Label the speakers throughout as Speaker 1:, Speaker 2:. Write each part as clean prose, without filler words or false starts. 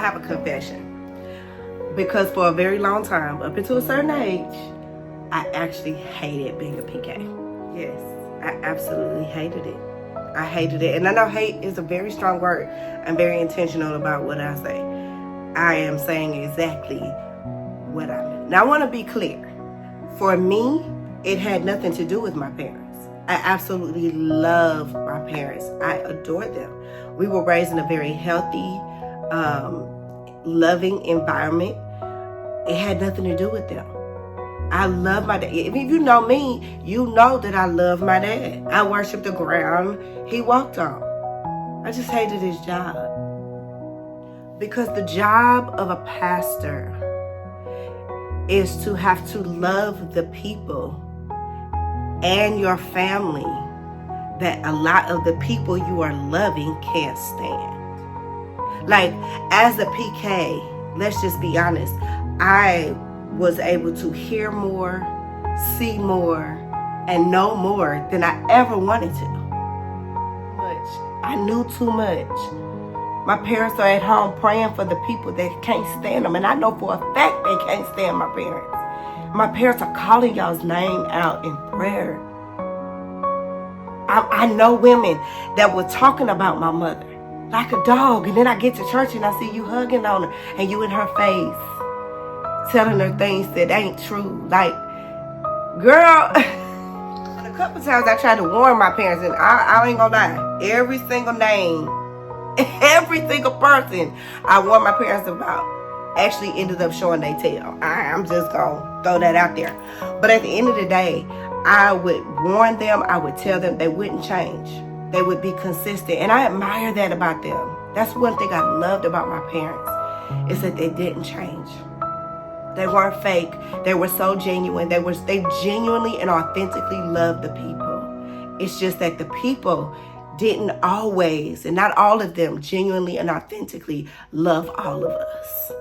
Speaker 1: have a confession. Because for a very long time, up until a certain age, I actually hated being a PK. Yes, I absolutely hated it. I hated it. And I know hate is a very strong word. I'm very intentional about what I say. I am saying exactly what I mean. Now, I want to be clear. For me, it had nothing to do with my parents. I absolutely love my parents. I adore them. We were raised in a very healthy, loving environment. It had nothing to do with them. I love my dad. If you know me, you know that I love my dad. I worship the ground he walked on. I just hated his job. Because the job of a pastor is to have to love the people and your family that a lot of the people you are loving can't stand. Like, as a PK, let's just be honest, I was able to hear more, see more, and know more than I ever wanted to. I knew too much. My parents are at home praying for the people that can't stand them, and I know for a fact they can't stand my parents. My parents are calling y'all's name out in prayer. I know women that were talking about my mother like a dog, and then I get to church and I see you hugging on her and you in her face telling her things that ain't true. Like, girl, a couple times I tried to warn my parents, and I ain't gonna lie, every single name, every single person I warned my parents about actually ended up showing their tail. I'm just gonna throw that out there. But at the end of the day, I would warn them, I would tell them they wouldn't change. They would be consistent. And I admire that about them. That's one thing I loved about my parents, is that they didn't change. They weren't fake. They were so genuine. They genuinely and authentically loved the people. It's just that the people didn't always, and not all of them, genuinely and authentically love all of us.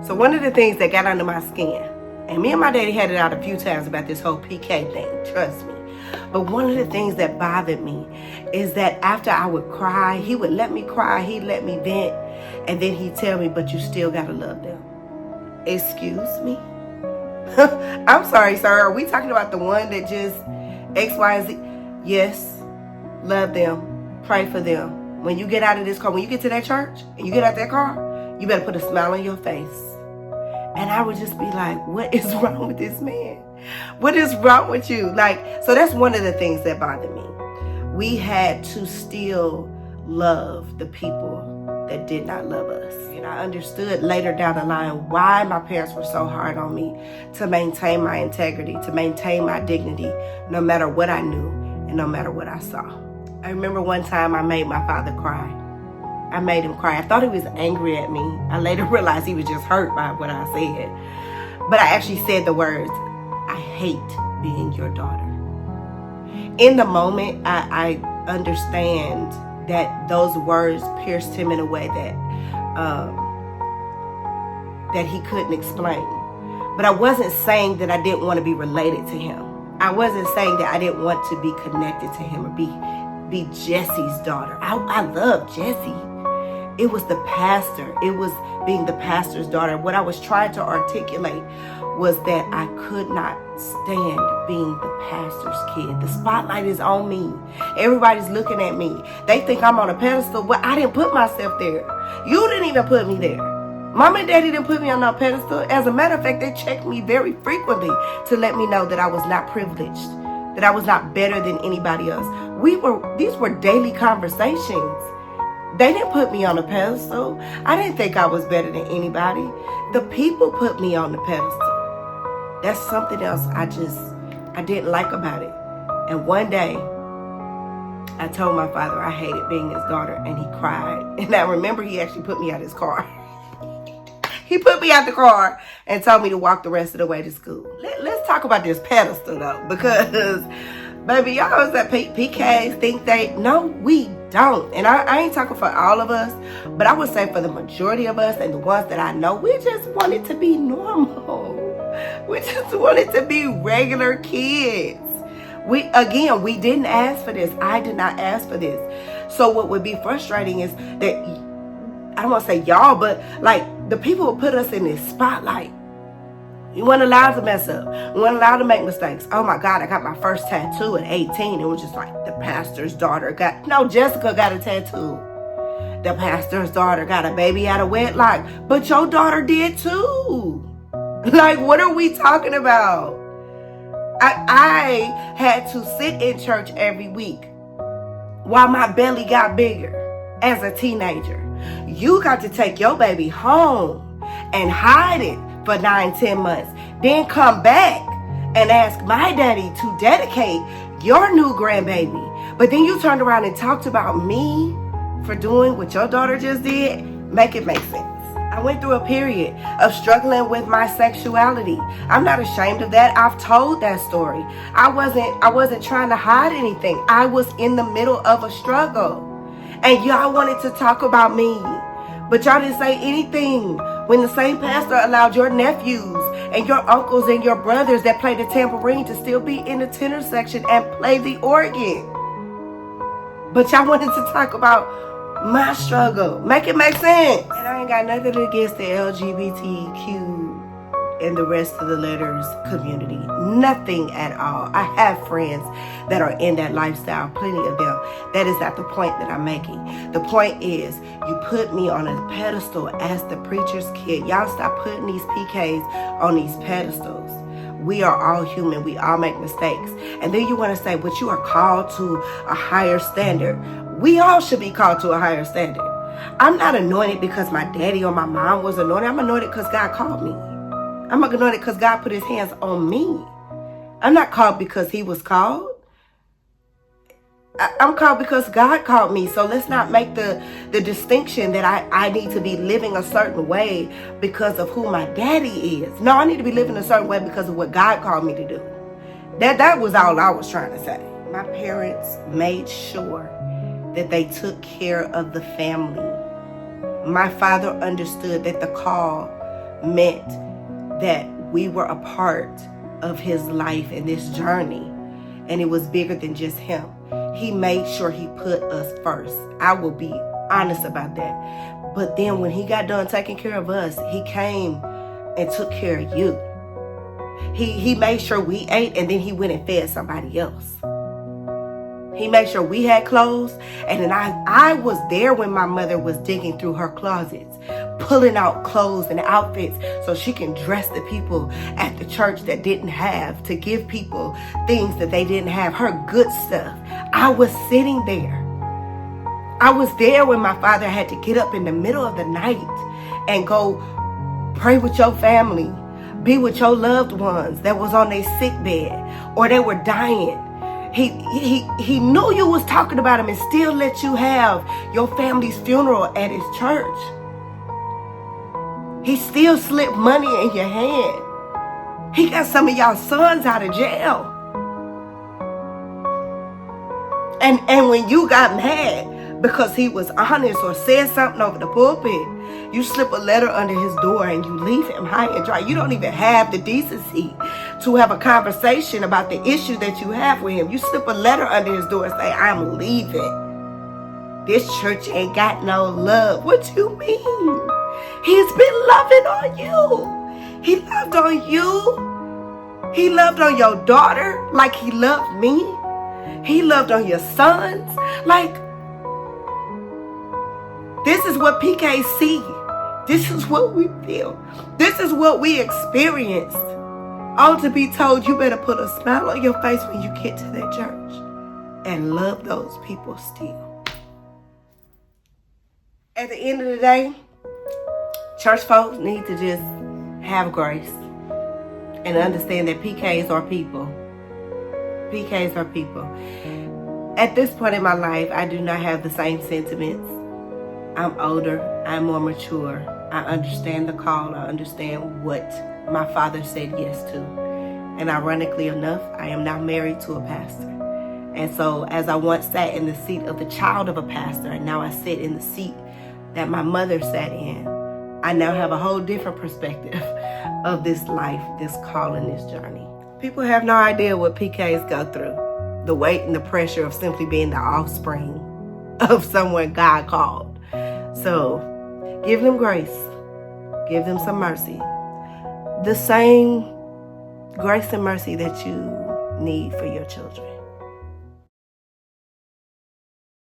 Speaker 1: So one of the things that got under my skin, and me and my daddy had it out a few times about this whole PK thing, trust me. But one of the things that bothered me is that after I would cry, he would let me cry, he'd let me vent, and then he'd tell me, but you still gotta love them. Excuse me? I'm sorry, sir. Are we talking about the one that just X, Y, and Z? Yes. Love them. Pray for them. When you get out of this car, when you get to that church and you get out that car, you better put a smile on your face. And I would just be like, what is wrong with this man? What is wrong with you? Like, so that's one of the things that bothered me. We had to still love the people that did not love us. And I understood later down the line why my parents were so hard on me, to maintain my integrity, to maintain my dignity, no matter what I knew and no matter what I saw. I remember one time I made my father cry. I made him cry. I thought he was angry at me. I later realized he was just hurt by what I said. But I actually said the words, I hate being your daughter. In the moment, I understand that those words pierced him in a way that he couldn't explain. But I wasn't saying that I didn't want to be related to him. I wasn't saying that I didn't want to be connected to him or be Jesse's daughter. I love Jesse. It was the pastor. It was being the pastor's daughter. What I was trying to articulate was that I could not stand being the pastor's kid. The spotlight is on me. Everybody's looking at me. They think I'm on a pedestal, but I didn't put myself there. You didn't even put me there. Mama and Daddy didn't put me on no pedestal. As a matter of fact, they checked me very frequently to let me know that I was not privileged, that I was not better than anybody else. These were daily conversations. They didn't put me on a pedestal. I didn't think I was better than anybody. The people put me on the pedestal. That's something else I didn't like about it. And one day, I told my father I hated being his daughter, and he cried. And I remember he actually put me out his car. He put me out the car and told me to walk the rest of the way to school. Let's talk about this pedestal, though, because, baby, y'all that PKs think no, we don't. And I ain't talking for all of us, but I would say for the majority of us and the ones that I know, we just wanted to be normal. We just wanted to be regular kids. We didn't ask for this. I did not ask for this. So what would be frustrating is that I don't want to say y'all, but like the people who put us in this spotlight. We weren't allowed to mess up. We weren't allowed to make mistakes. Oh my God, I got my first tattoo at 18. It was just like the pastor's daughter Jessica got a tattoo. The pastor's daughter got a baby out of wedlock. But your daughter did too. Like, what are we talking about? I had to sit in church every week while my belly got bigger as a teenager. You got to take your baby home and hide it for 9-10 months. Then come back and ask my daddy to dedicate your new grandbaby. But then you turned around and talked about me for doing what your daughter just did. Make it make sense. I went through a period of struggling with my sexuality. I'm not ashamed of that. I've told that story. I wasn't trying to hide anything. I was in the middle of a struggle. And y'all wanted to talk about me. But y'all didn't say anything when the same pastor allowed your nephews and your uncles and your brothers that play the tambourine to still be in the tenor section and play the organ. But y'all wanted to talk about my struggle. Make it make sense. And I ain't got nothing against the LGBTQ and the rest of the letters community. Nothing at all. I have friends that are in that lifestyle, plenty of them. That is not the point that I'm making. The point is, you put me on a pedestal as the preacher's kid. Y'all stop putting these PKs on these pedestals. We are all human. We all make mistakes. And then you want to say, but you are called to a higher standard. We all should be called to a higher standard. I'm not anointed because my daddy or my mom was anointed. I'm anointed because God called me. I'm anointed because God put his hands on me. I'm not called because he was called. I'm called because God called me. So let's not make the distinction that I need to be living a certain way because of who my daddy is. No, I need to be living a certain way because of what God called me to do. That was all I was trying to say. My parents made sure that they took care of the family. My father understood that the call meant that we were a part of his life and this journey, and it was bigger than just him. He made sure he put us first. I will be honest about that. But then when he got done taking care of us, he came and took care of you. He made sure we ate, and then he went and fed somebody else. He made sure we had clothes. And then I was there when my mother was digging through her closets, pulling out clothes and outfits so she can dress the people at the church that didn't have, to give people things that they didn't have, her good stuff. I was sitting there. I was there when my father had to get up in the middle of the night and go pray with your family, be with your loved ones that was on their sick bed or they were dying. He knew you was talking about him and still let you have your family's funeral at his church. He still slipped money in your hand. He got some of y'all sons out of jail. And when you got mad because he was honest or said something over the pulpit, you slip a letter under his door and you leave him high and dry. You don't even have the decency to have a conversation about the issue that you have with him. You slip a letter under his door and say, I'm leaving. This church ain't got no love. What you mean? He's been loving on you. He loved on you. He loved on your daughter like he loved me. He loved on your sons. Like, this is what PKs see. This is what we feel. This is what we experienced. All to be told, you better put a smile on your face when you get to that church and love those people still. At the end of the day, church folks need to just have grace and understand that PKs are people. PKs are people. At this point in my life, I do not have the same sentiments. I'm older. I'm more mature. I understand the call. I understand what my father said yes to. And ironically enough, I am now married to a pastor. And so as I once sat in the seat of the child of a pastor, and now I sit in the seat that my mother sat in, I now have a whole different perspective of this life, this call, and this journey. People have no idea what PKs go through. The weight and the pressure of simply being the offspring of someone God called. So Give them grace. Give them some mercy. The same grace and mercy that you need for your children.